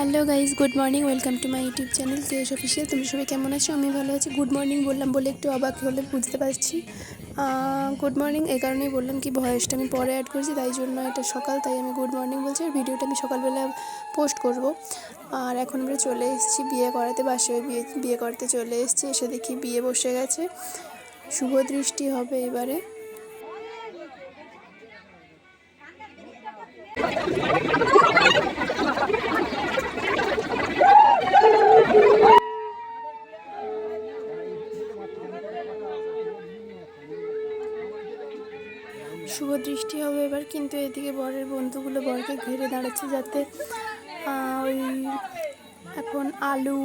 Hello guys, good morning. Welcome to my YouTube channel KS official. তুমি সবাই কেমন আছো? আমি ভালো আছি। গুড মর্নিং বললাম বলে একটু অবাক হলে বুঝতে পারছি। গুড মর্নিং এই কারণেই বললাম কি ভয়েসটা আমি পরে অ্যাড করেছি, তাই জন্য এটা সকাল, তাই আমি গুড মর্নিং বলছি। আর ভিডিওটা আমি সকালবেলা পোস্ট করব। আর এখন আমরা চলে এসেছি বিয়ে করাতে, বাসে বিয়ে করতে চলে এসেছি। এসে দেখি বিয়ে বসে গেছে, শুভ দৃষ্টি হবে এবারে। শুভ দৃষ্টি হবে এবার, কিন্তু এদিকে বরের বন্ধুগুলো বরকে ঘিরে দাঁড়াচ্ছে, যাতে ওই এখন আলু,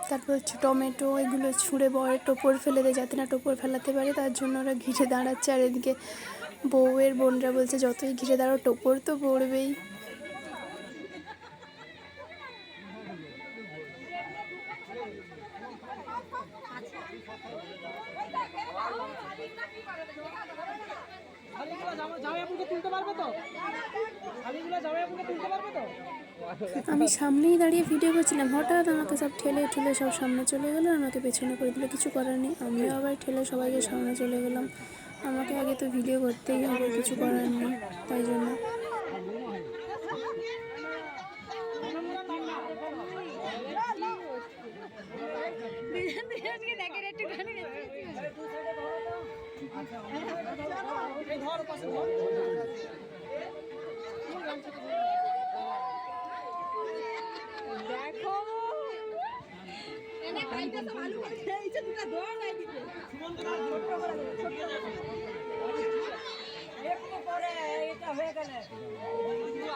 তারপর হচ্ছে টমেটো, এগুলো ছুঁড়ে বরের টোপর ফেলে দেয়, যাতে না টোপর ফেলাতে পারে, তার জন্য ওরা ঘিরে দাঁড়াচ্ছে। আর এদিকে বউয়ের বোনরা বলছে যতই ঘিরে দাঁড়াও টোপর তো পড়বেই। আমি সামনেই দাঁড়িয়ে ভিডিও করছিলাম, হঠাৎ আমাকে সব ঠেলে সব সামনে চলে গেলো, আমাকে পেছনে করে দিল। কিছু করার নেই, আমিও আবার ঠেলে সবাইকে সামনে চলে গেলাম। আমাকে আগে তো ভিডিও করতেই হবে, কিছু করার নেই, তাই জন্য।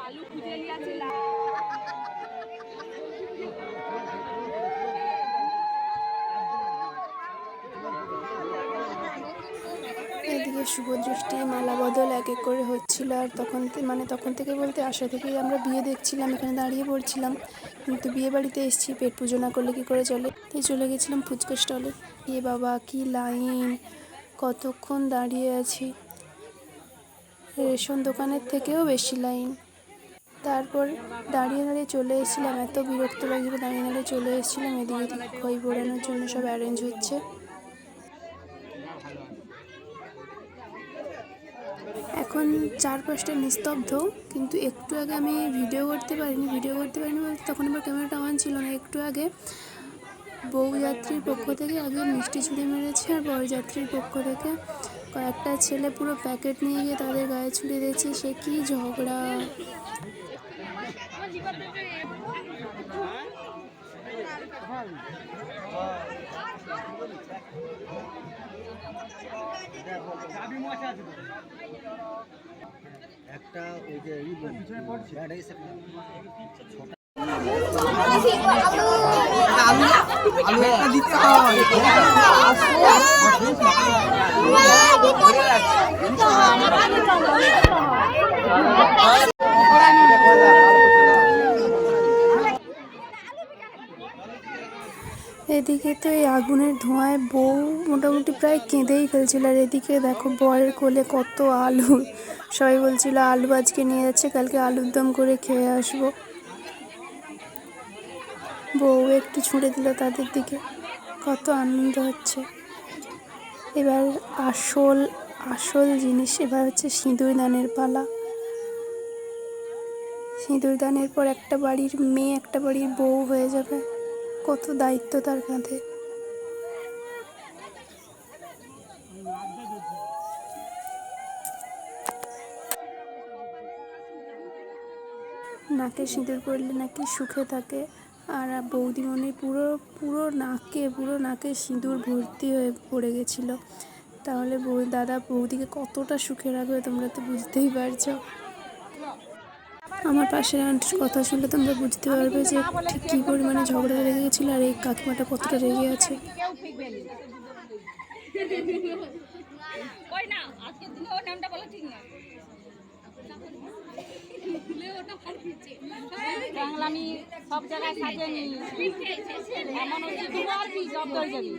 আলু খুঁজে নিয়েছি। এদিকে শুভ দৃষ্টি, মালা বদল এক এক করে হচ্ছিল। আর তখন থেকে বলতে আসা থেকেই আমরা বিয়ে দেখছিলাম, এখানে দাঁড়িয়ে পড়ছিলাম। কিন্তু বিয়ে বাড়িতে এসেছি, পেট পুজো না করলে কী করে চলে, তাই চলে গেছিলাম ফুচকা স্টলে। এ বাবা কি লাইন, কতক্ষণ দাঁড়িয়ে আছি, রেশন দোকানের থেকেও বেশি লাইন। তারপর দাঁড়িয়ে চলে এসেছিলাম, এত বিরক্ত লাগছিল, দাঁড়িয়ে চলে এসেছিলাম। এদিকে খই পোড়ানোর জন্য সব অ্যারেঞ্জ হচ্ছে। এখন চারপাশটা নিস্তব্ধ, কিন্তু একটু আগে আমি ভিডিও করতে পারিনি বলতে তখন আমার ক্যামেরাটা অন ছিল না। একটু আগে বউযাত্রীর পক্ষ থেকে আগে মিষ্টি ছুঁড়ে মেরেছে, আর বরযাত্রীর পক্ষ থেকে কয়েকটা ছেলে পুরো প্যাকেট নিয়ে গিয়ে তাদের গায়ে ছুঁড়ে দিয়েছে। সে কি ঝগড়া! একটা ওই যে এদিকে তো এই আগুনের ধোঁয়ায় বউ মোটামুটি প্রায় কেঁদেই ফেলছিল। আর এদিকে দেখো বরের কোলে কত আলু, সবাই বলছিল আলু আজকে নিয়ে যাচ্ছে, কালকে আলুর দম করে খেয়ে আসবো। বউ একটু ছুঁড়ে দিল তাদের দিকে, কত আনন্দ হচ্ছে। এবার আসল জিনিস, এবার হচ্ছে সিঁদুর দানের পালা। সিঁদুর দানের পর একটা বাড়ির মেয়ে একটা বাড়ির বউ হয়ে যাবে, কত দায়িত্ব তার কাঁধে। নাকে সিঁদুর পড়লে নাকি সুখে থাকে। আর বৌদিমণির পুরো নাকে সিঁদুর ভর্তি হয়ে পড়ে গেছিলো। তাহলে দাদা বৌদিকে কতটা সুখে রাখবে তোমরা তো বুঝতেই পারছো। আমার পাশের আন্টির কথা শুনলে তোমরা বুঝতে পারবে যে ঠিক কী পরিমাণে ঝগড়া লেগে গেছিলো, আর এই কাকিমাটা কতটা রেগে আছে। আমি সব জায়গায় সাজিয়ে নিই, এমন হচ্ছে দুবার কি জব করে যাবি।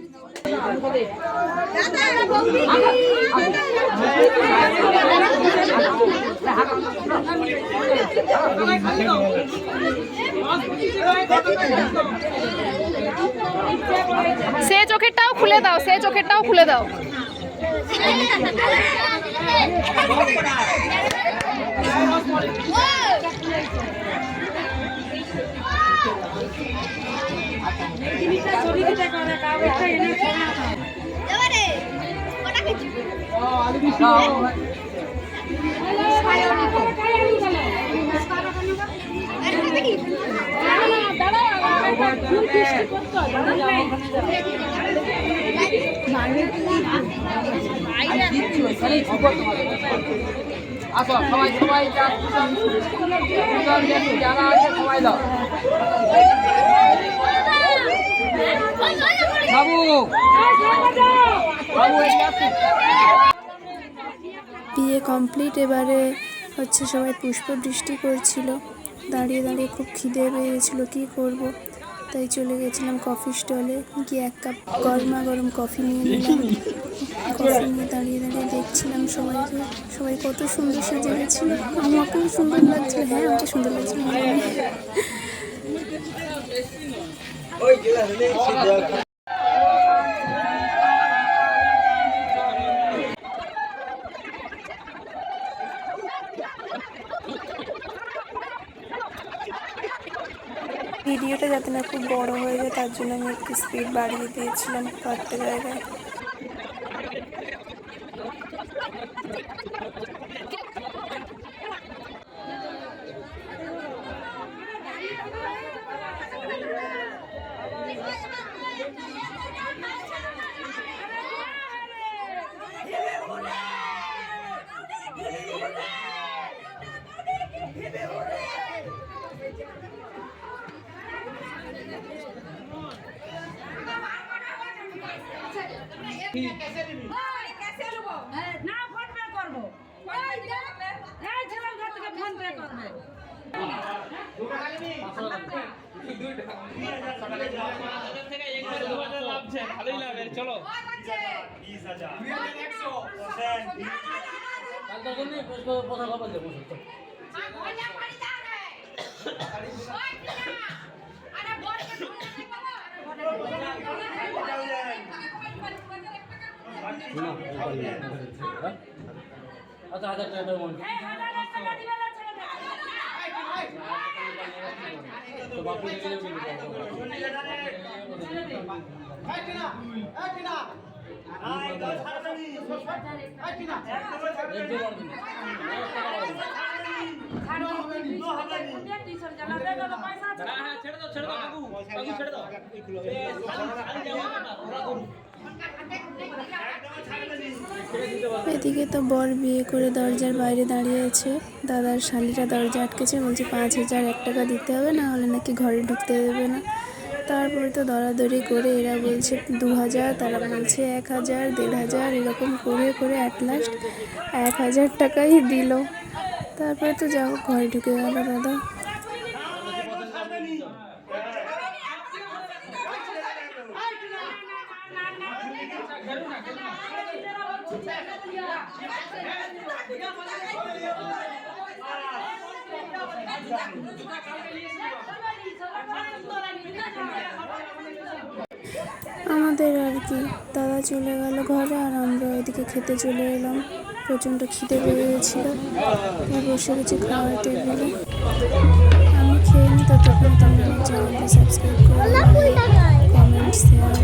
সে চোখেরটাও খুলে দাও, সে চোখেরটাও খুলে দাও। আসো সবাই সবাই যারা আছে সবাই দাও বাবু বাবু বিয়ে কমপ্লিট। এবারে হচ্ছে সবাই পুষ্প বৃষ্টি করছিল, দাঁড়িয়ে দাঁড়িয়ে খুব খিদে পেয়েছিল, কী করব, তাই চলে গেছিলাম কফি স্টলে, গিয়ে 1 কাপ গরমা গরম কফি নিয়ে নিলাম। কফি নিয়ে দাঁড়িয়ে দাঁড়িয়ে দেখছিলাম সবাইকে, সবাই কত সুন্দর সেজে গেছিল, আমাকেও সুন্দর লাগছিল। হ্যাঁ, আমাকে সুন্দর লাগছিল। ভিডিওটা যাতে না খুব বড় হয়ে যায় তার জন্য আমি একটু স্পিড বাড়িয়ে দিয়েছিলাম প্রত্যেক জায়গায়। না ফোন পে করবো, এই ছেলের ঘর থেকে ফোন পে করবে। চলো আচ্ছা 1000 টাকা মন তো বাপু গেলে এদিকে তো বর বিয়ে করে দরজার বাইরে দাঁড়িয়ে আছে, দাদার শালিরা দরজা আটকেছে, বলছে 5001 টাকা দিতে হবে, না হলে নাকি ঘরে ঢুকতে দেবে না। তারপরে তো দরাদরি করে এরা বলছে 2000, তারা বলছে 1000, 1500, এরকম করে করে অ্যাট লাস্ট 1000 টাকাই দিল। তারপরে তো যাও ঘরে ঢুকে গেল দাদা। আমাদের আর কি, দাদা চলে গেল ঘরে আর আমরা ওইদিকে খেতে চলে এলাম। প্রচণ্ড খিদে পেয়ে গেছিলো, বসে গেছি খাওয়ার টেবিলে। আমি খেয়ে নিই, ততক্ষণ তোমরা আমার চ্যানেলটি সাবস্ক্রাইব করে কমেন্ট শেয়ার।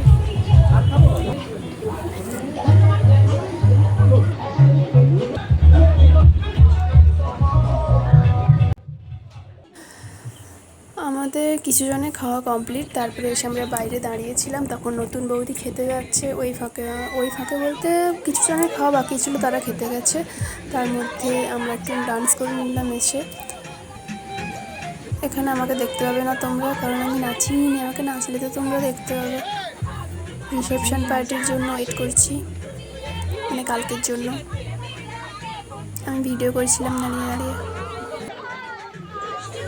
আমাদের কিছু জনের খাওয়া কমপ্লিট, তারপরে এসে আমরা বাইরে দাঁড়িয়েছিলাম, তখন নতুন বৌদি খেতে যাচ্ছে। ওই ফাঁকে বলতে কিছু জনের খাওয়া বাকি ছিল, তারা খেতে গেছে। তার মধ্যে আমরা একটু ডান্স করে নিলাম এসে। এখানে আমাকে দেখতে পাবে না তোমরা, কারণ আমি নাচিনি, আমাকে নাচলে তো তোমরা দেখতে পাবে। রিসেপশন পার্টির জন্য ওয়েট করছি, মানে কালকের জন্য। আমি ভিডিও করছিলাম দাঁড়িয়ে দাঁড়িয়ে।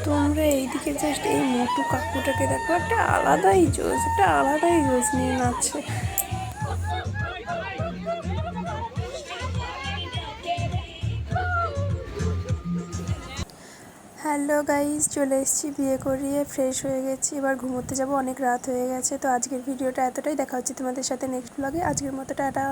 তোমরা এইদিকে জাস্ট এই মোটু কাকুটাকে দেখো, একটা আলাদাই জোশ নিয়ে নাচছে। হ্যালো গাইস, চলে এসেছি বিয়ে করিয়ে, ফ্রেশ হয়ে গেছি, এবার ঘুমোতে যাব, অনেক রাত হয়ে গেছে। তো আজকের ভিডিওটা এতটাই, দেখা হচ্ছে তোমাদের সাথে নেক্সট ব্লগে। আজকের মতো টাটা।